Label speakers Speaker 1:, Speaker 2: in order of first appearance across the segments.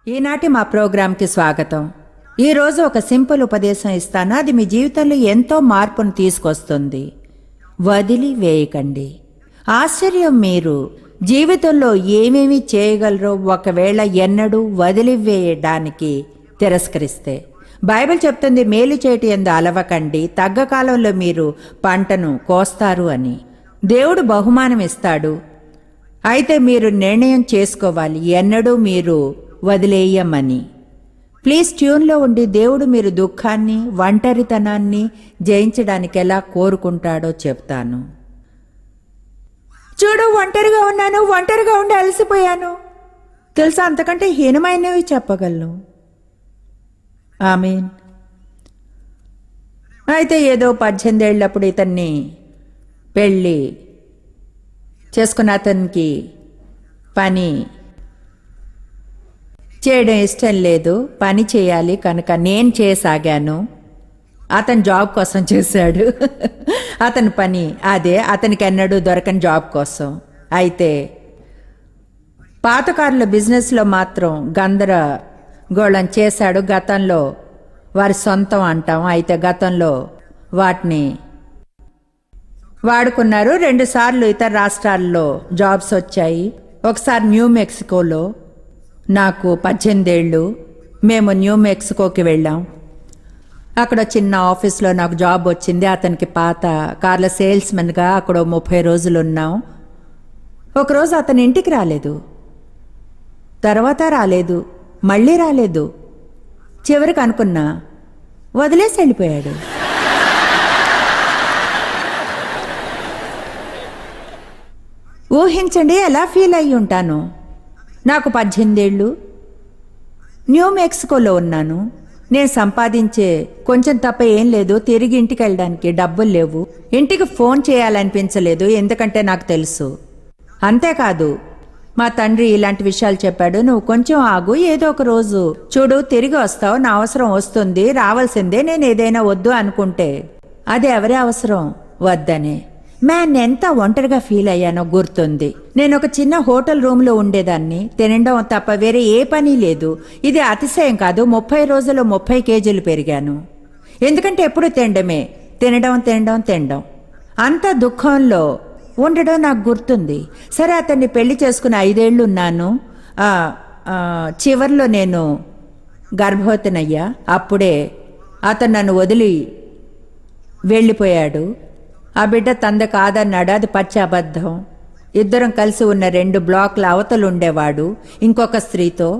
Speaker 1: ఈనాటి మా ప్రోగ్రాంకి స్వాగతం. ఈరోజు ఒక సింపుల్ ఉపదేశం ఇస్తాను. అది మీ జీవితంలో ఎంతో మార్పును తీసుకొస్తుంది. వదిలి వేయకండి. ఆశ్చర్యం, మీరు జీవితంలో ఏమేమి చేయగలరో ఒకవేళ ఎన్నడూ వదిలివేయడానికి తిరస్కరిస్తే. బైబిల్ చెప్తుంది, మేలు చేయటం యందు అలవకండి, తగ్గ కాలంలో మీరు పంటను కోస్తారు అని. దేవుడు బహుమానం ఇస్తాడు. అయితే మీరు నిర్ణయం చేసుకోవాలి, ఎన్నడూ మీరు వదిలేయమని. ప్లీజ్ ట్యూన్లో ఉండి దేవుడు మీరు దుఃఖాన్ని, ఒంటరితనాన్ని జయించడానికి ఎలా కోరుకుంటాడో చెప్తాను. చూడు, ఒంటరిగా ఉన్నాను, ఒంటరిగా ఉండి అలసిపోయాను. తెలుసా, అంతకంటే హీనమైనవి చెప్పగలను. ఆమేన్. అయితే ఏదో 18 ఏళ్ళప్పుడు ఇతన్ని పెళ్ళి చేసుకున్న అతనికి పని చేయడం ఇష్టం లేదు. పని చేయాలి కనుక నేను చేయసాగాను. అతను జాబ్ కోసం చేశాడు. అతని పని అదే, అతనికి ఎన్నడూ దొరకని జాబ్ కోసం. అయితే పాతకారుల బిజినెస్లో మాత్రం గందరగోళం చేశాడు. గతంలో వారి సొంతం అంటాం. అయితే గతంలో వాటిని వాడుకున్నారు. 2 సార్లు ఇతర రాష్ట్రాల్లో జాబ్స్ వచ్చాయి. ఒకసారి న్యూ మెక్సికోలో. నాకు 18 ఏళ్ళు. మేము న్యూ మెక్సికోకి వెళ్ళాం. అక్కడ చిన్న ఆఫీస్లో నాకు జాబ్ వచ్చింది. అతనికి పాత కార్ల సేల్స్మెన్గా అక్కడ 30 రోజులు ఉన్నాం. ఒకరోజు అతని ఇంటికి రాలేదు, తర్వాత రాలేదు, మళ్ళీ రాలేదు. చివరికి అనుకున్నా, వదిలేసి వెళ్ళిపోయాడు. ఊహించండి ఎలా ఫీల్ అయ్యి ఉంటాను. నాకు 18 ఏళ్ళు, న్యూ మెక్సికోలో ఉన్నాను. నేను సంపాదించే కొంచెం తప్ప ఏం లేదు. తిరిగి ఇంటికి వెళ్ళడానికి డబ్బులు లేవు. ఇంటికి ఫోన్ చేయాలనిపించలేదు, ఎందుకంటే నాకు తెలుసు. అంతేకాదు, మా తండ్రి ఇలాంటి విషయాలు చెప్పాడు, నువ్వు కొంచెం ఆగు, ఏదో ఒక రోజు చూడు తిరిగి వస్తావు, నా అవసరం వస్తుంది, రావాల్సిందే. నేను ఏదైనా వద్దు అనుకుంటే అది ఎవరి అవసరం వద్దనే. ఎంత ఒంటరిగా ఫీల్ అయ్యానో గుర్తుంది. నేను ఒక చిన్న హోటల్ రూమ్లో ఉండేదాన్ని. తినడం తప్ప వేరే ఏ పని లేదు. ఇది అతిశయం కాదు. 30 రోజుల్లో 30 కేజీలు పెరిగాను. ఎందుకంటే ఎప్పుడు తినడమే, తినడం. అంత దుఃఖంలో ఉండడం నాకు గుర్తుంది. సరే, అతన్ని పెళ్లి చేసుకుని 5 ఏళ్ళు ఉన్నాను. చివరిలో నేను గర్భవతినయ్యా. అప్పుడే అతను నన్ను వదిలి వెళ్ళిపోయాడు. ఆ బిడ్డ తంద కాదన్నాడు. అది పచ్చి అబద్ధం. ఇద్దరం కలిసి ఉన్న 2 బ్లాక్ల అవతలు ఉండేవాడు ఇంకొక స్త్రీతో.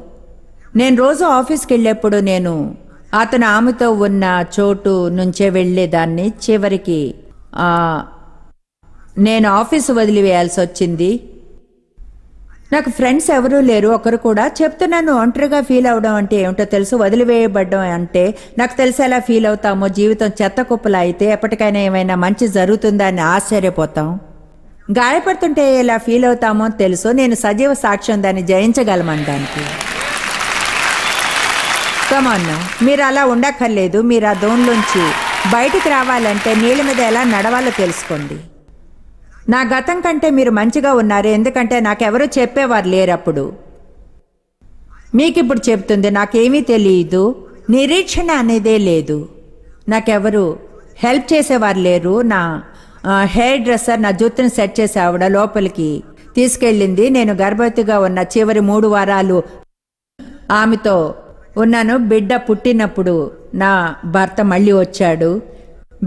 Speaker 1: నేను రోజు ఆఫీస్కి వెళ్ళేప్పుడు నేను అతను ఆమెతో ఉన్న చోటు నుంచే వెళ్ళేదాన్ని. చివరికి నేను ఆఫీసు వదిలివేయాల్సి వచ్చింది. నాకు ఫ్రెండ్స్ ఎవరూ లేరు, ఒకరు కూడా. చెప్తున్నాను, ఒంటరిగా ఫీల్ అవడం అంటే ఏమిటో తెలుసు. వదిలివేయబడ్డం అంటే నాకు తెలిసి ఎలా ఫీల్ అవుతామో. జీవితం చెత్త కుప్పలా అయితే ఎప్పటికైనా ఏమైనా మంచి జరుగుతుందా అని ఆశ్చర్యపోతాం. గాయపడుతుంటే ఎలా ఫీల్ అవుతామో తెలుసు. నేను సజీవ సాక్ష్యం దాన్ని జయించగలమనడానికి. కమాన్, మీరు అలా ఉండక్కర్లేదు. మీరు ఆ దోన్లోంచి బయటికి రావాలంటే నీళ్ళ మీద ఎలా నడవాలో తెలుసుకోండి. నా గతం కంటే మీరు మంచిగా ఉన్నారు, ఎందుకంటే నాకెవరూ చెప్పేవారు లేరప్పుడు. మీకిప్పుడు చెప్తుంది, నాకేమీ తెలియదు, నిరీక్షణ అనేదే లేదు. నాకెవరు హెల్ప్ చేసేవారు లేరు. నా హెయిర్ డ్రెస్సర్ నా జుట్టుని సెట్ చేసే ఆవిడ లోపలికి తీసుకెళ్ళింది. నేను గర్భవతిగా ఉన్న చివరి 3 వారాలు ఆమెతో ఉన్నాను. బిడ్డ పుట్టినప్పుడు నా భర్త మళ్ళీ వచ్చాడు.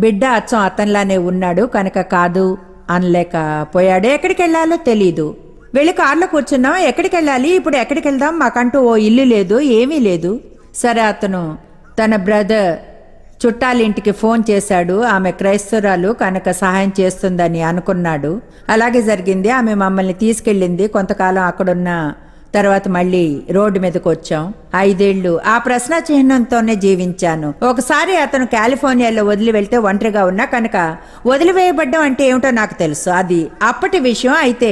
Speaker 1: బిడ్డ అచ్చం అతనిలానే ఉన్నాడు కనుక కాదు అనలేకపోయాడు. ఎక్కడికి వెళ్ళాలో తెలీదు. వెళ్ళి కార్లో కూర్చున్నాం. ఎక్కడికి వెళ్ళాలి, ఇప్పుడు ఎక్కడికి వెళ్దాం, మాకంటూ ఓ ఇల్లు లేదు, ఏమీ లేదు. సరే, అతను తన బ్రదర్ చుట్టాలింటికి ఫోన్ చేశాడు. ఆమె క్రైస్తవురాలు కనుక సహాయం చేస్తుందని అనుకున్నాడు. అలాగే జరిగింది. ఆమె మమ్మల్ని తీసుకెళ్ళింది. కొంతకాలం అక్కడున్న తర్వాత మళ్ళీ రోడ్డు మీదకి వచ్చాం. 5 ఏళ్ళు ఆ ప్రశ్న చిహ్నంతోనే జీవించాను. ఒకసారి అతను కాలిఫోర్నియాలో వదిలి వెళ్తే ఒంటరిగా ఉన్నా కనుక వదిలివేయబడ్డం అంటే ఏమిటో నాకు తెలుసు. అది అప్పటి విషయం. అయితే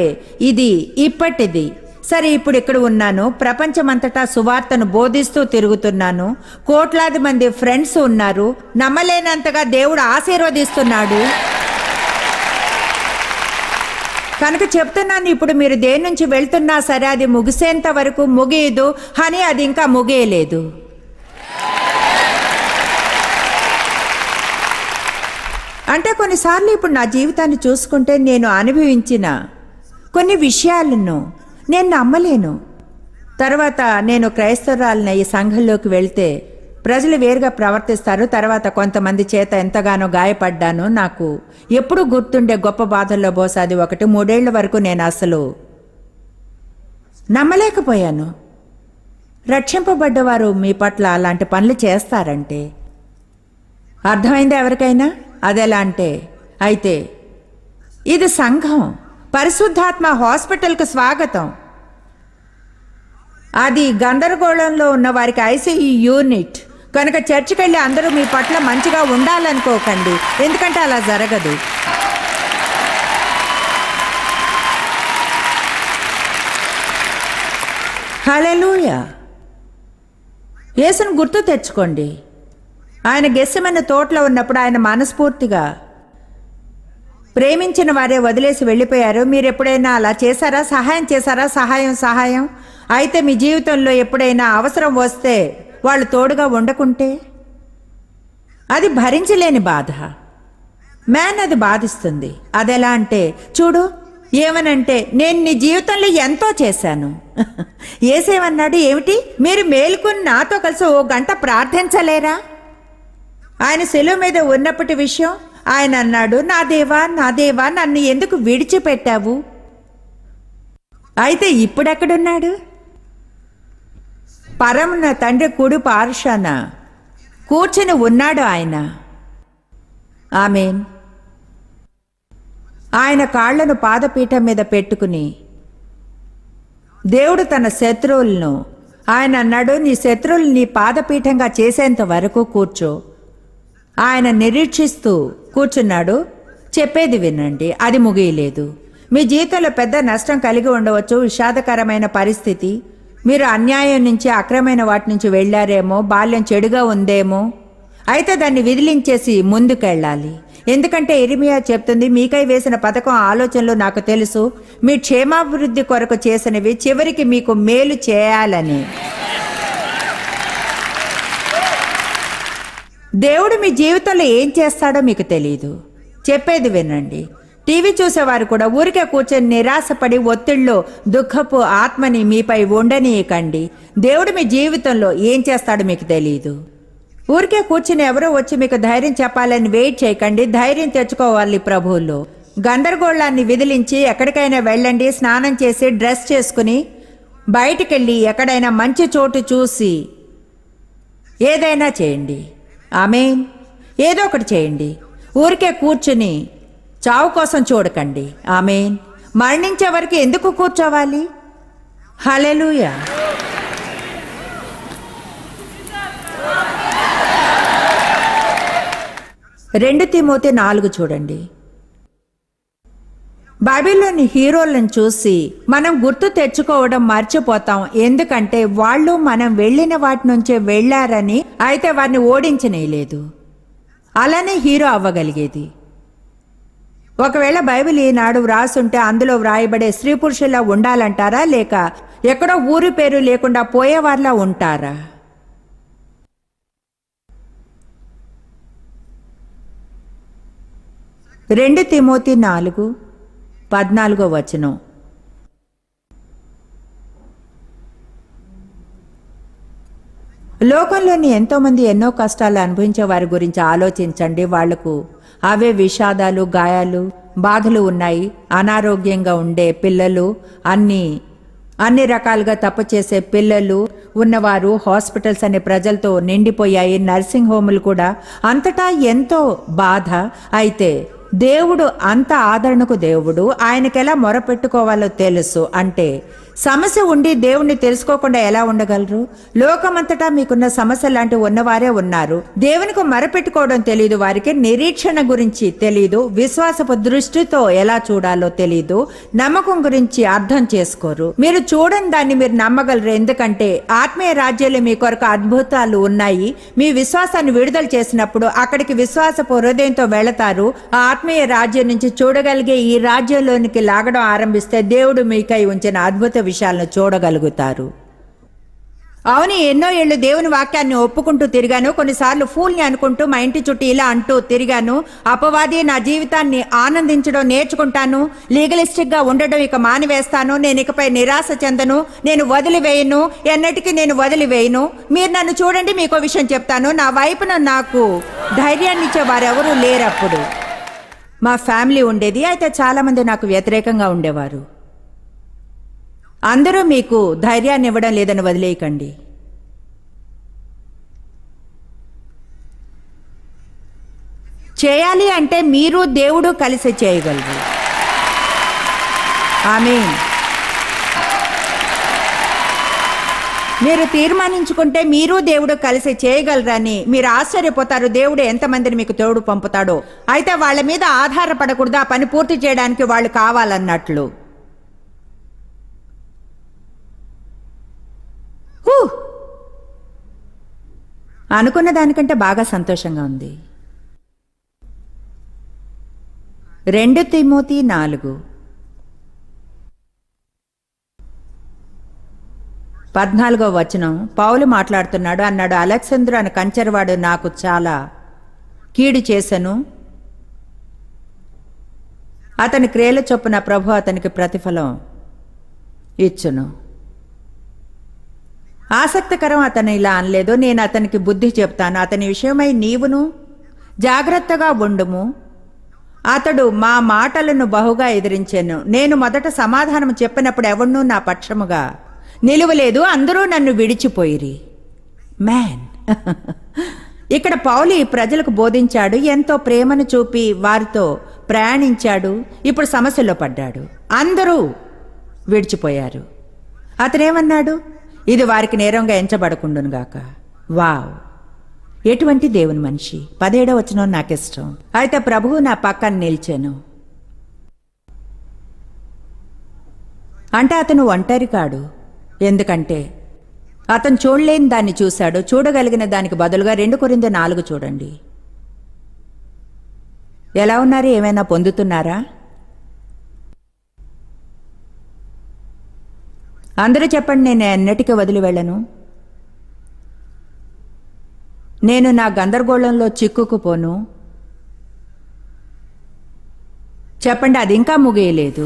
Speaker 1: ఇది ఇప్పటిది. సరే, ఇప్పుడు ఇక్కడ ఉన్నాను. ప్రపంచమంతటా సువార్తను బోధిస్తూ తిరుగుతున్నాను. కోట్లాది మంది ఫ్రెండ్స్ ఉన్నారు. నమ్మలేనంతగా దేవుడు ఆశీర్వదిస్తున్నాడు. కనుక చెప్తున్నాను, ఇప్పుడు మీరు దేని నుంచి వెళ్తున్నా సరే అది ముగిసేంత వరకు ముగియదు అని, అది ఇంకా ముగియలేదు. అంటే కొన్నిసార్లు ఇప్పుడు నా జీవితాన్ని చూసుకుంటే నేను అనుభవించిన కొన్ని విషయాలను నేను నమ్మలేను. తర్వాత నేను క్రైస్తవురాలిన ఈ సంఘంలోకి వెళ్తే ప్రజలు వేరుగా ప్రవర్తిస్తారు. తర్వాత కొంతమంది చేత ఎంతగానో గాయపడ్డాను. నాకు ఎప్పుడు గుర్తుండే గొప్ప బాధల్లో బహుశా అది ఒకటి. 3 ఏళ్ల వరకు నేను అసలు నమ్మలేకపోయాను. రక్షింపబడ్డవారు మీ పట్ల అలాంటి పనులు చేస్తారంటే అర్థమైందా ఎవరికైనా? అదెలా అంటే, అయితే ఇది సంఘం, పరిశుద్ధాత్మ హాస్పిటల్కు స్వాగతం. అది గందరగోళంలో ఉన్న వారికి ఐసీయూ యూనిట్. కనుక చర్చికి వెళ్ళి అందరూ మీ పట్ల మంచిగా ఉండాలనుకోకండి, ఎందుకంటే అలా జరగదు. హల్లెలూయా. యేసును గుర్తు తెచ్చుకోండి. ఆయన గెస్సెమనే తోటలో ఉన్నప్పుడు ఆయన మనస్ఫూర్తిగా ప్రేమించిన వారే వదిలేసి వెళ్ళిపోయారు. మీరు ఎప్పుడైనా అలా చేశారా? సహాయం చేశారా? సహాయం. అయితే మీ జీవితంలో ఎప్పుడైనా అవసరం వస్తే వాళ్ళు తోడుగా ఉండకుంటే అది భరించలేని బాధ. మ్యాన్ అది బాధిస్తుంది. అదెలా అంటే, చూడు ఏమనంటే, నేను నీ జీవితంలో ఎంతో చేశాను. ఏసేమన్నాడు, ఏమిటి మీరు మేలుకుని నాతో కలిసి 1 గంట ప్రార్థించలేరా? ఆయన శిలువ మీద ఉన్నప్పటి విషయం ఆయన అన్నాడు, నా దేవా నన్ను ఎందుకు విడిచిపెట్టావు? అయితే ఇప్పుడెక్కడున్నాడు? పరమున తండ్రి కుడి పార్శ్వాన కూర్చుని ఉన్నాడు ఆయన. ఆమేన్. ఆయన కాళ్లను పాదపీఠం మీద పెట్టుకుని దేవుడు తన శత్రువులను, ఆయన అన్నాడు, నీ శత్రువులు నీ పాదపీఠంగా చేసేంత వరకు కూర్చో. ఆయన నిరీక్షిస్తూ కూర్చున్నాడు. చెప్పేది వినండి, అది ముగియలేదు. మీ జీవితంలో పెద్ద నష్టం కలిగి ఉండవచ్చు, విషాదకరమైన పరిస్థితి. మీరు అన్యాయం నుంచి, అక్రమైన వాటి నుంచి వెళ్ళారేమో, బాల్యం చెడుగా ఉందేమో. అయితే దాన్ని విదిలించేసి ముందుకెళ్ళాలి. ఎందుకంటే ఇర్మియా చెప్తుంది, మీకై వేసిన పథకం ఆలోచనలు నాకు తెలుసు, మీ క్షేమాభివృద్ధి కొరకు చేసినవి, చివరికి మీకు మేలు చేయాలని. దేవుడు మీ జీవితంలో ఏం చేస్తాడో మీకు తెలియదు. చెప్పేది వినండి. టీవీ చూసేవారు కూడా ఊరికే కూర్చొని నిరాశపడి ఒత్తిడిలో దుఃఖపు ఆత్మని మీపై ఉండనీయకండి. దేవుడు మీ జీవితంలో ఏం చేస్తాడో మీకు తెలియదు. ఊరికే కూర్చుని ఎవరో వచ్చి మీకు ధైర్యం చెప్పాలని వెయిట్ చేయకండి. ధైర్యం తెచ్చుకోవాలి ప్రభువులో. గందరగోళాన్ని విదిలించి ఎక్కడికైనా వెళ్ళండి. స్నానం చేసి డ్రెస్ చేసుకుని బయటికెళ్ళి ఎక్కడైనా మంచి చోటు చూసి ఏదైనా చేయండి. ఆమేన్. ఏదో ఒకటి చేయండి. ఊరికే కూర్చుని చావు కోసం చూడకండి. ఆమేన్. మరణించే వరకు ఎందుకు కూర్చోవాలి? హల్లెలూయా. రెండు తిమోతి 4 చూడండి. బైబిల్లోని హీరోలను చూసి మనం గుర్తు తెచ్చుకోవడం మర్చిపోతాం. ఎందుకంటే వాళ్ళు మనం వెళ్ళిన వాటి నుంచే వెళ్ళారని. అయితే వారిని ఓడించనేలేదు. అలానే హీరో అవ్వగలిగేది. ఒకవేళ బైబిల్ ఈనాడు వ్రాసుంటే అందులో వ్రాయబడే స్త్రీ పురుషులా ఉండాలంటారా, లేక ఎక్కడో ఊరి పేరు లేకుండా పోయేవారిలా ఉంటారా? రెండు తిమోతి 4:14 లోకంలోని ఎంతోమంది ఎన్నో కష్టాలు అనుభవించే వారి గురించి ఆలోచించండి. వాళ్లకు అవే విషాదాలు, గాయాలు, బాధలు ఉన్నాయి. అనారోగ్యంగా ఉండే పిల్లలు, అన్ని రకాలుగా తప్పు చేసే పిల్లలు ఉన్నవారు, హాస్పిటల్స్ అనే ప్రజలతో నిండిపోయాయి. నర్సింగ్ హోములు కూడా. అంతటా ఎంతో బాధ. అయితే దేవుడు అంత ఆదరణకు దేవుడు. ఆయనకెలా మొరపెట్టుకోవాలో తెలుసు. అంటే సమస్య ఉండి దేవుణ్ణి తెలుసుకోకుండా ఎలా ఉండగలరు? లోకమంతటా మీకున్న సమస్య లాంటివి ఉన్నవారే ఉన్నారు. దేవునికి మరపెట్టుకోవడం తెలియదు, వారికి నిరీక్షణ గురించి తెలియదు, విశ్వాసపు దృష్టితో ఎలా చూడాలో తెలియదు, నమ్మకం గురించి అర్థం చేసుకోరు. మీరు చూడని దాన్ని మీరు నమ్మగలరు, ఎందుకంటే ఆత్మీయ రాజ్యాలు మీ కొరకు అద్భుతాలు ఉన్నాయి. మీ విశ్వాసాన్ని విడుదల చేసినప్పుడు అక్కడికి విశ్వాసపు హృదయంతో వెళతారు. ఆ ఆత్మీయ రాజ్యం నుంచి చూడగలిగే ఈ రాజ్యంలోనికి లాగడం ఆరంభిస్తే దేవుడు మీకై ఉంచిన అద్భుత విషయాలను చూడగలుగుతారు. అవును, ఎన్నో ఏళ్ళు దేవుని వాక్యాన్ని ఒప్పుకుంటూ తిరిగాను. కొన్నిసార్లు ఫూల్ని అనుకుంటూ మా ఇంటి చుట్టూ ఇలా అంటూ తిరిగాను. అపవాది నా జీవితాన్ని ఆనందించడం నేర్చుకుంటాను, లీగలిస్టిక్ గా ఉండడం ఇక మానివేస్తాను, నేను ఇకపై నిరాశ చెందను, నేను వదిలివేయను, ఎన్నటికీ నేను వదిలివేయను. మీరు నన్ను చూడండి, మీకో విషయం చెప్తాను, నా వైపున నాకు ధైర్యాన్ని ఇచ్చే వారెవరూ లేరప్పుడు. మా ఫ్యామిలీ ఉండేది, అయితే చాలా మంది నాకు వ్యతిరేకంగా ఉండేవారు. అందరూ మీకు ధైర్యాన్ని ఇవ్వడం లేదని వదిలేయకండి. చేయాలి అంటే మీరు దేవుడు కలిసి చేయగలరు. ఆమేన్. మీరు తీర్మానించుకుంటే మీరు దేవుడు కలిసి చేయగలరని మీరు ఆశ్చర్యపోతారు. దేవుడు ఎంతమందిని మీకు తోడు పంపుతాడో. అయితే వాళ్ళ మీద ఆధారపడకూడదు, ఆ పని పూర్తి చేయడానికి వాళ్ళు కావాలన్నట్లు. అనుకున్న దానికంటే బాగా సంతోషంగా ఉంది. 2 తిమోతి 4:14 పౌలు మాట్లాడుతున్నాడు. అన్నాడు, అలెగ్జాంద్రు అనే కంచెరవాడు నాకు చాలా కీడు చేసెను, అతని క్రియల చొప్పున ప్రభు అతనికి ప్రతిఫలం ఇచ్చును. ఆసక్తికరం, అతను ఇలా అనలేదు, నేను అతనికి బుద్ధి చెప్తాను, అతని విషయమై నీవును జాగ్రత్తగా ఉండుము. అతడు మా మాటలను బహుగా ఎదిరించాను. నేను మొదట సమాధానం చెప్పినప్పుడు ఎవరినూ నా పక్షముగా నిలువలేదు, అందరూ నన్ను విడిచిపోయిరి. మ్యాన్. ఇక్కడ పౌలు ఈ ప్రజలకు బోధించాడు, ఎంతో ప్రేమను చూపి వారితో ప్రయాణించాడు. ఇప్పుడు సమస్యలో పడ్డాడు, అందరూ విడిచిపోయారు. అతనేమన్నాడు? ఇది వారికి నేరంగా ఎంచబడకుండునుగాక. వావ్, ఎటువంటి దేవుని మనిషి. 17వ వచనం నాకు ఇష్టం. అయితే ప్రభువు నా పక్కన నిలిచాను అంటే అతను ఒంటరి కాడు, ఎందుకంటే అతను చూడలేని దాన్ని చూశాడు, చూడగలిగిన దానికి బదులుగా 2 కొరింథీ 4 చూడండి. ఎలా ఉన్నారు? ఏమైనా పొందుతున్నారా? అందరూ చెప్పండి, నేను ఎన్నటికీ వదిలి వెళ్ళను. నేను నా గందరగోళంలో చిక్కుకుపోను. చెప్పండి, అది ఇంకా ముగియలేదు.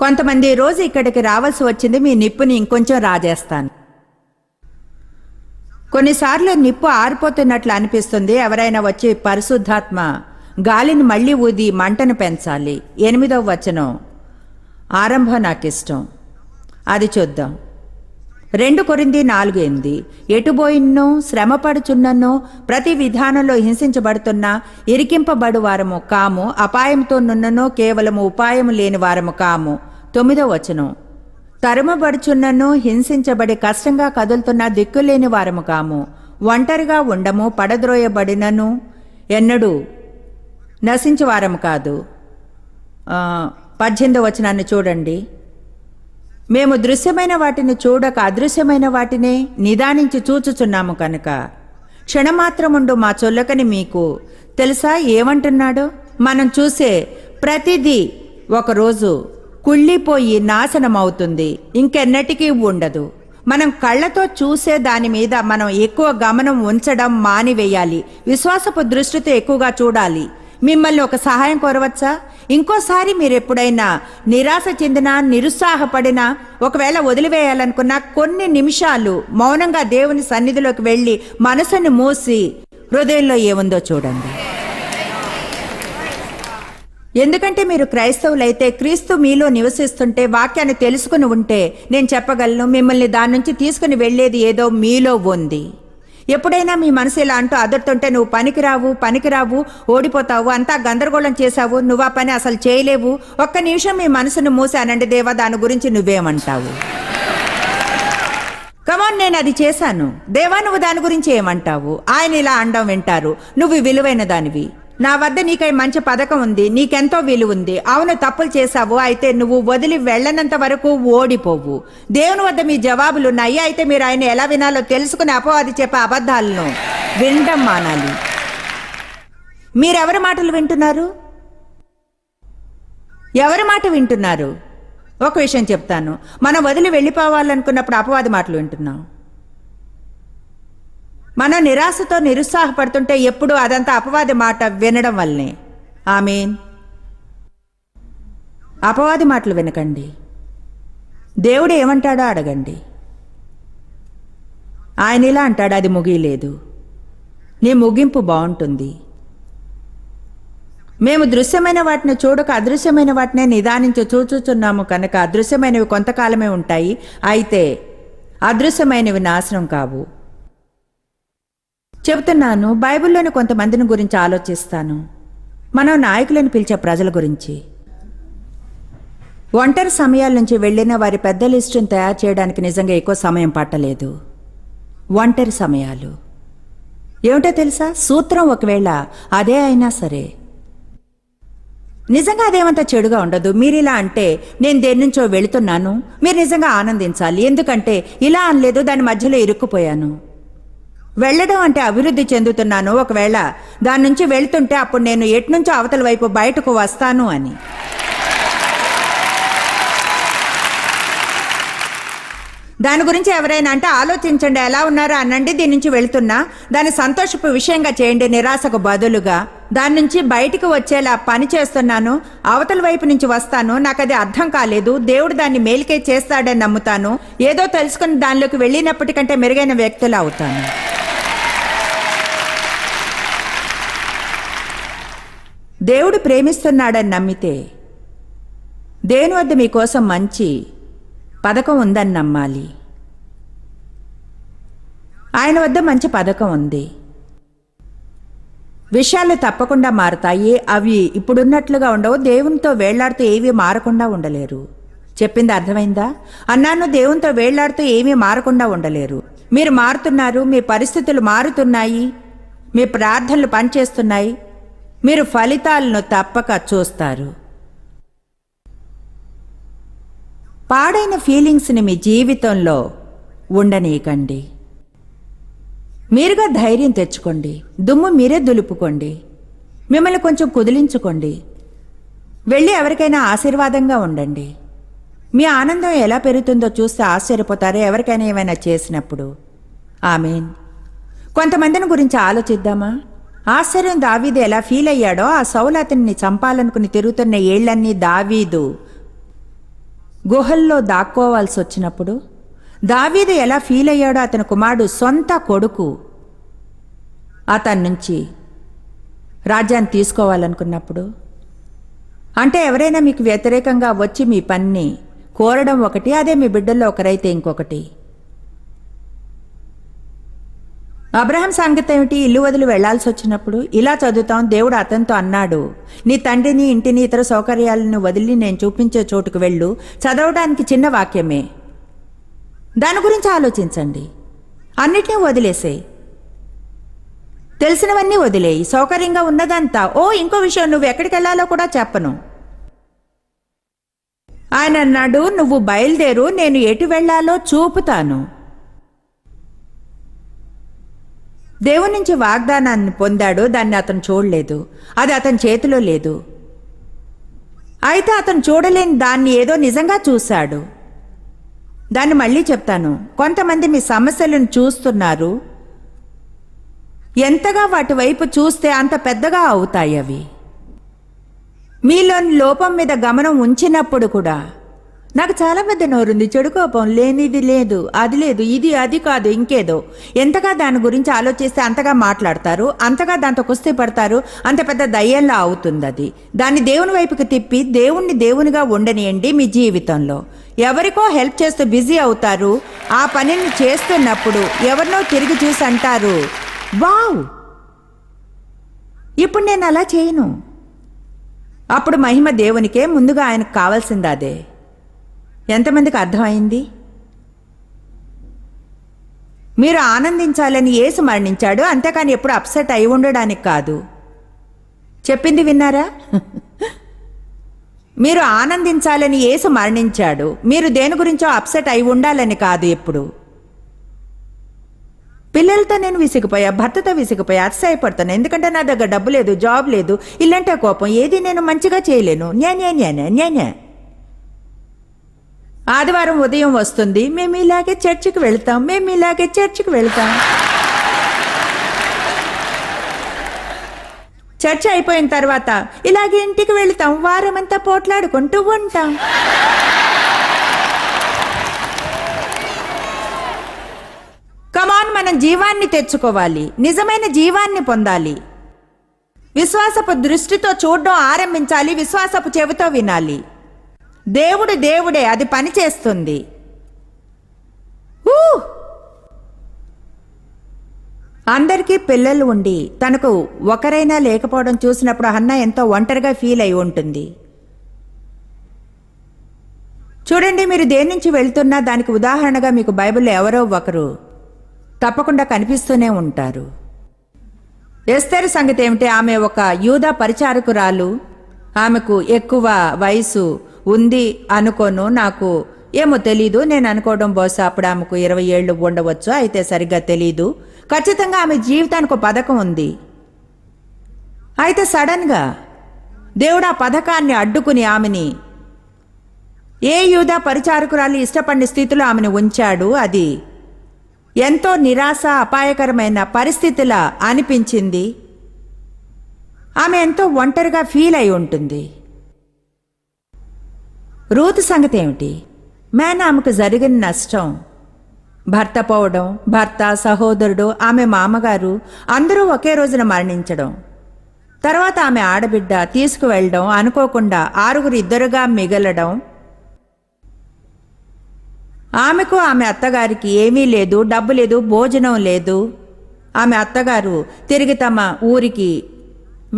Speaker 1: కొంతమంది రోజు ఇక్కడికి రావాల్సి వచ్చింది, మీ నిప్పుని ఇంకొంచెం రాజేస్తాను. కొన్నిసార్లు నిప్పు ఆరిపోతున్నట్లు అనిపిస్తుంది. ఎవరైనా వచ్చి పరిశుద్ధాత్మ గాలిని మళ్ళీ ఊది మంటను పెంచాలి. 8వ వచనం ఆరంభం నాకు ఇష్టం, అది చూద్దాం. 2 కొరింథీ 4:8 ఎటుబోయిన్నో శ్రమపడుచున్ననో ప్రతి విధానంలో హింసించబడుతున్నా ఇరికింపబడు వారము కాము, అపాయంతో నున్ననో కేవలము ఉపాయము లేని వారము కాము. 9వ వచనం తరుమబడుచున్నను హింసించబడి కష్టంగా కదులుతున్న దిక్కులేని వారము కాము, ఒంటరిగా ఉండము, పడద్రోయబడినను ఎన్నడూ నశించే వారము కాదు. 18వ వచనాన్ని చూడండి. మేము దృశ్యమైన వాటిని చూడక అదృశ్యమైన వాటినే నిదానించి చూచుచున్నాము కనుక క్షణమాత్రముండు మా చొల్లకని మీకు తెలుసా ఏమంటున్నాడు? మనం చూసే ప్రతిదీ ఒకరోజు కుళ్ళిపోయి నాశనమవుతుంది, ఇంకెన్నటికీ ఉండదు. మనం కళ్ళతో చూసే దాని మీద మనం ఎక్కువ గమనం ఉంచడం మానివేయాలి. విశ్వాసపు దృష్టితో ఎక్కువగా చూడాలి. మిమ్మల్ని ఒక సహాయం కోరవచ్చా? ఇంకోసారి మీరు ఎప్పుడైనా నిరాశ చెందినా, నిరుత్సాహపడినా, ఒకవేళ వదిలివేయాలనుకున్నా కొన్ని నిమిషాలు మౌనంగా దేవుని సన్నిధిలోకి వెళ్ళి మనసుని మూసి హృదయంలో ఏముందో చూడండి. ఎందుకంటే మీరు క్రైస్తవులైతే, క్రీస్తు మీలో నివసిస్తుంటే, వాక్యాన్ని తెలుసుకుని ఉంటే నేను చెప్పగలను, మిమ్మల్ని దాని నుంచి తీసుకుని వెళ్ళేది ఏదో మీలో ఉంది. ఎప్పుడైనా మీ మనసు ఇలా అంటూ అదురుతుంటే నువ్వు పనికిరావు, ఓడిపోతావు, అంతా గందరగోళం చేశావు, నువ్వు ఆ పని అసలు చేయలేవు, ఒక్క నిమిషం మీ మనసును మూసానండి దేవా, దాని గురించి నువ్వేమంటావు? కమాన్, నేను అది చేశాను దేవా, నువ్వు దాని గురించి ఏమంటావు? ఆయన ఇలా అండం వింటారు, నువ్వు విలువైన దానివి, నా వద్ద నీకై మంచి పథకం ఉంది, నీకెంతో విలువ ఉంది, అవును తప్పులు చేశావు, అయితే నువ్వు వదిలి వెళ్ళనంత వరకు ఓడిపోవు. దేవుని వద్ద మీ జవాబులున్నాయి, అయితే మీరు ఆయన ఎలా వినాలో తెలుసుకుని అపవాది చెప్పే అబద్ధాలను వినడం మానాలి. మీరెవరి మాటలు వింటున్నారు? ఎవరి మాట వింటున్నారు? ఒక విషయం చెప్తాను, మనం వదిలి వెళ్ళిపోవాలనుకున్నప్పుడు అపవాది మాటలు వింటున్నాం. మనం నిరాశతో నిరుత్సాహపడుతుంటే ఎప్పుడు అదంతా అపవాది మాట వినడం వల్లనే. ఆమేన్. అపవాది మాటలు వినకండి, దేవుడు ఏమంటాడో అడగండి. ఆయన ఇలా అంటాడు, అది ముగియలేదు, నీ ముగింపు బాగుంటుంది. మేము దృశ్యమైన వాటిని చూడక అదృశ్యమైన వాటినే నిదానించి చూచుచున్నాము కనుక అదృశ్యమైనవి కొంతకాలమే ఉంటాయి, అయితే అదృశ్యమైనవి నాశనం కావు. చెబుతున్నాను, బైబిల్లోని కొంతమందిని గురించి ఆలోచిస్తాను. మనం నాయకులను పిలిచే ప్రజల గురించి. ఒంటరి సమయాల నుంచి వెళ్ళిన వారి పెద్ద లిస్టును తయారు చేయడానికి నిజంగా ఎక్కువ సమయం పట్టలేదు. ఒంటరి సమయాలు ఏమిటో తెలుసా? సూత్రం ఒకవేళ అదే అయినా సరే నిజంగా అదేమంత చెడుగా ఉండదు. మీరు ఇలా అంటే, నేను దేని నుంచో వెళుతున్నాను, మీరు నిజంగా ఆనందించాలి, ఎందుకంటే ఇలా అనలేదు, దాని మధ్యలో ఇరుక్కుపోయాను. వెళ్ళడం అంటే అభివృద్ధి చెందుతున్నాను, ఒకవేళ దాని నుంచి వెళుతుంటే అప్పుడు నేను ఎట్నుంచో అవతల వైపు బయటకు వస్తాను అని. దాని గురించి ఎవరైనా అంటే ఆలోచించండి, ఎలా ఉన్నారో అనండి, దీని నుంచి వెళుతున్నా దాన్ని సంతోషపు విషయంగా చేయండి, నిరాశకు బదులుగా. దాని నుంచి బయటికి వచ్చేలా పని చేస్తున్నాను, అవతల వైపు నుంచి వస్తాను, నాకు అది అర్థం కాలేదు, దేవుడు దాన్ని మేలుకే చేస్తాడని నమ్ముతాను, ఏదో తెలుసుకుని దానిలోకి వెళ్ళినప్పటికంటే మెరుగైన వ్యక్తులు అవుతాను. దేవుడు ప్రేమిస్తున్నాడని నమ్మితే దేవుని వద్ద మీకోసం మంచి పథకం ఉందని నమ్మాలి. ఆయన వద్ద మంచి పథకం ఉంది. విషయాలు తప్పకుండా మారతాయి, అవి ఇప్పుడున్నట్లుగా ఉండవు. దేవునితో వేళ్లాడుతూ ఏవి మారకుండా ఉండలేరు. చెప్పింది అర్థమైందా? అన్నాను, దేవునితో వేళ్లాడుతూ ఏమీ మారకుండా ఉండలేరు. మీరు మారుతున్నారు, మీ పరిస్థితులు మారుతున్నాయి, మీ ప్రార్థనలు పనిచేస్తున్నాయి, మీరు ఫలితాలను తప్పక చూస్తారు. పాడైన ఫీలింగ్స్ని మీ జీవితంలో ఉండనీయకండి. మీరుగా ధైర్యం తెచ్చుకోండి, దుమ్ము మీరే దులుపుకోండి, మిమ్మల్ని కొంచెం కుదిలించుకోండి, వెళ్ళి ఎవరికైనా ఆశీర్వాదంగా ఉండండి. మీ ఆనందం ఎలా పెరుగుతుందో చూస్తే ఆశ్చర్యపోతారు ఎవరికైనా ఏమైనా చేసినప్పుడు. ఆమేన్. కొంతమందిని గురించి ఆలోచిద్దామా? ఆశ్చర్యం, దావీదు ఎలా ఫీల్ అయ్యాడో. ఆ సౌలు అతన్ని చంపాలనుకుని తిరుగుతున్న ఏళ్లన్నీ దావీదు గుహల్లో దాక్కోవాల్సి వచ్చినప్పుడు దావీదు ఎలా ఫీల్ అయ్యాడో, అతని కుమారుడు సొంత కొడుకు అతని నుంచి రాజ్యాన్ని తీసుకోవాలనుకున్నప్పుడు. అంటే ఎవరైనా మీకు వ్యతిరేకంగా వచ్చి మీ పన్ని కోరడం ఒకటి, అదే మీ బిడ్డల్లో ఒకరైతే ఇంకొకటి. అబ్రహాం సంగతి ఏమిటి? ఇల్లు వదిలి వెళ్లాల్సి వచ్చినప్పుడు ఇలా చదువుతాం, దేవుడు అతనితో అన్నాడు, నీ తండ్రిని ఇంటిని ఇతర సౌకర్యాలను వదిలి నేను చూపించే చోటుకు వెళ్ళు. చదవడానికి చిన్న వాక్యమే, దాని గురించి ఆలోచించండి. అన్నిటినీ వదిలేసే, తెలిసినవన్నీ వదిలేయి, సౌకర్యంగా ఉన్నదంతా. ఇంకో విషయం, నువ్వు ఎక్కడికి వెళ్లాలో కూడా చెప్పను. ఆయన అన్నాడు, నువ్వు బయలుదేరు, నేను ఎటు వెళ్లాలో చూపుతాను. దేవుని నుంచి వాగ్దానాన్ని పొందాడు, దాన్ని అతను చూడలేదు, అది అతని చేతిలో లేదు. అయితే అతను చూడలేని దాన్ని ఏదో నిజంగా చూశాడు. దాన్ని మళ్ళీ చెప్తాను. కొంతమంది మీ సమస్యలను చూస్తున్నారు, ఎంతగా వాటి వైపు చూస్తే అంత పెద్దగా అవుతాయి అవి. మీలోని లోపం మీద గమనం ఉంచినప్పుడు కూడా, నాకు చాలా పెద్ద నోరుంది, చెడు కోపం, లేనిది లేదు, అది లేదు, ఇది అది కాదు, ఇంకేదో, ఎంతగా దాని గురించి ఆలోచిస్తే అంతగా మాట్లాడతారు, అంతగా దాంతో కుస్తీ పడతారు, అంత పెద్ద దయ్యంలా అవుతుంది అది. దాన్ని దేవుని వైపుకి తిప్పి దేవుణ్ణి దేవునిగా ఉండనియండి. మీ జీవితంలో ఎవరికో హెల్ప్ చేస్తూ బిజీ అవుతారు, ఆ పనిని చేస్తున్నప్పుడు ఎవరినో తిరిగి చూసి అంటారు, వావ్, ఇప్పుడు నేను అలా చేయను. అప్పుడు మహిమ దేవునికే, ముందుగా ఆయనకు కావాల్సింది అదే. ఎంతమందికి అర్థమైంది? మీరు ఆనందించాలని యేసు మరణించాడు, అంతేకాని ఎప్పుడు అప్సెట్ అయి ఉండడానికి కాదు. చెప్పింది విన్నారా? మీరు ఆనందించాలని యేసు మరణించాడు, మీరు దేని గురించో అప్సెట్ అయి ఉండాలని కాదు. ఎప్పుడు పిల్లలతో నేను విసిగిపోయా, భర్తతో విసిగిపోయా, అతిశయపడుతాను, ఎందుకంటే నా దగ్గర డబ్బు లేదు, జాబ్ లేదు, ఇల్లంటే కోపం, ఏది నేను మంచిగా చేయలేను. న్యాన్యా ఆదివారం ఉదయం వస్తుంది, మేము ఇలాగే చర్చికి వెళ్తాం. చర్చ అయిపోయిన తర్వాత ఇలాగే ఇంటికి వెళ్తాం, వారమంతా పోట్లాడుకుంటూ ఉంటాం. కమాన్, మనం జీవాన్ని తెచ్చుకోవాలి, నిజమైన జీవాన్ని పొందాలి. విశ్వాసపు దృష్టితో చూడడం ఆరంభించాలి, విశ్వాసపు చెవితో వినాలి. దేవుడు దేవుడే, అది పని చేస్తుంది. అందరికీ పిల్లలు ఉండి తనకు ఒకరైనా లేకపోవడం చూసినప్పుడు హన్నా ఎంతో ఒంటరిగా ఫీల్ అయి ఉంటుంది. చూడండి, మీరు దేని నుంచి వెళ్తున్నా దానికి ఉదాహరణగా మీకు బైబిల్లో ఎవరో ఒకరు తప్పకుండా కనిపిస్తూనే ఉంటారు. ఎస్తేరు సంగతి ఏమిటి? ఆమె ఒక యూదా పరిచారకురాలు. ఆమెకు ఎక్కువ వయసు ఉంది అనుకోను, నాకు ఏమో తెలీదు. నేను అనుకోవడం బహుశా అప్పుడు ఆమెకు 20 ఏళ్ళు ఉండవచ్చు, అయితే సరిగ్గా తెలీదు. ఖచ్చితంగా ఆమె జీవితానికి ఒక పథకం ఉంది. అయితే సడన్గా దేవుడు ఆ పథకాన్ని అడ్డుకుని ఆమెని ఏ యూదా పరిచారకురాలు ఇష్టపడిన స్థితిలో ఆమెను ఉంచాడు. అది ఎంతో నిరాశ, అపాయకరమైన పరిస్థితిలా అనిపించింది. ఆమె ఎంతో ఒంటరిగా ఫీల్ అయి ఉంటుంది. రూతు సంగతి ఏమిటి? ఆమెకు జరిగిన నష్టం, భర్త పోవడం, భర్త, సహోదరుడు, ఆమె మామగారు అందరూ ఒకే రోజున మరణించడం, తర్వాత ఆమె ఆడబిడ్డ తీసుకువెళ్ళడం, అనుకోకుండా 6 ఇద్దరుగా మిగలడం. ఆమెకు ఆమె అత్తగారికి ఏమీ లేదు, డబ్బు లేదు, భోజనం లేదు. ఆమె అత్తగారు తిరిగి తమ ఊరికి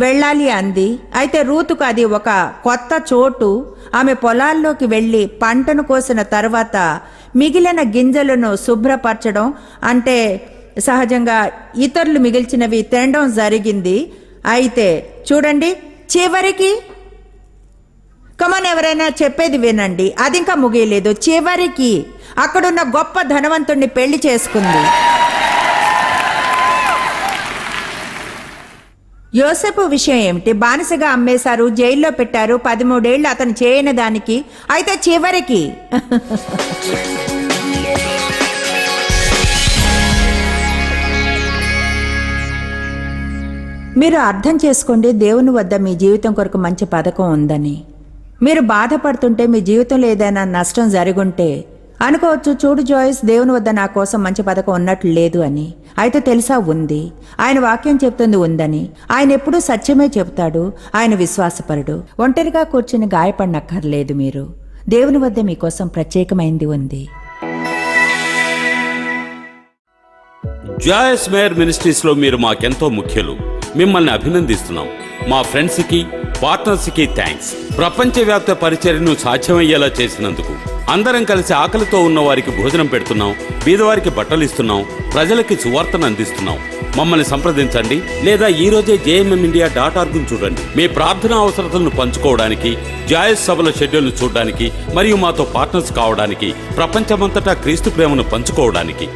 Speaker 1: వెళ్ళాలి అంది. అయితే రూతుకు అది ఒక కొత్త చోటు. ఆమె పొలాల్లోకి వెళ్ళి పంటను కోసిన తర్వాత మిగిలిన గింజలను శుభ్రపరచడం, అంటే సహజంగా ఇతరులు మిగిల్చినవి తినడం జరిగింది. అయితే చూడండి, చివరికి కమన్, ఎవరైనా చెప్పేది వినండి, అది ఇంకా ముగియలేదు. చివరికి అక్కడున్న గొప్ప ధనవంతుణ్ణి పెళ్లి చేసుకుంది. యోసేపు విషయం ఏమిటి? బానిసగా అమ్మేశారు, జైల్లో పెట్టారు, 13 ఏళ్ళు అతను చేయని దానికి. అయితే చివరికి మీరు అర్థం చేసుకోండి, దేవుని వద్ద మీ జీవితం కొరకు మంచి పథకం ఉందని. మీరు బాధపడుతుంటే మీ జీవితంలో ఏదైనా నష్టం జరుగుంటే అనుకోవచ్చు, చూడు జోయిస్, దేవుని వద్ద నా కోసం మంచి పథకం ఉన్నట్లు లేదు అని. అయితే తెలుసా, ఉంది. ఆయన వాక్యం చెప్తుంది ఉందని. ఆయన ఎప్పుడూ సత్యమే చెబుతాడు. ఆయన విశ్వాసపరుడు. ఒంటరిగా కూర్చుని గాయపడనక్కర్లేదు. మీరు దేవుని వద్ద మీకోసం ప్రత్యేకమైంది ఉంది.
Speaker 2: జాయస్ మేయర్ మినిస్ట్రీస్ లో మీరు మాకెంతో ముఖ్యులు. మిమ్మల్ని అభినందిస్తున్నాం. మా ఫ్రెండ్స్ కి, పార్ట్నర్స్ కి థ్యాంక్స్. ప్రపంచవ్యాప్త పరిచర్యను సాధ్యమయ్యేలా చేసినందుకు. అందరం కలిసి ఆకలితో ఉన్న వారికి భోజనం పెడుతున్నాం, బీదవారికి బట్టలు ఇస్తున్నాం, ప్రజలకి సువార్తను అందిస్తున్నాం. మమ్మల్ని సంప్రదించండి, లేదా ఈ రోజే jmmindia.org చూడండి. మీ ప్రార్థనా అవసరతలను పంచుకోవడానికి, జాయస్ సభల షెడ్యూల్ను చూడడానికి మరియు మాతో పార్ట్నర్స్ కావడానికి, ప్రపంచమంతటా క్రీస్తు ప్రేమను పంచుకోవడానికి.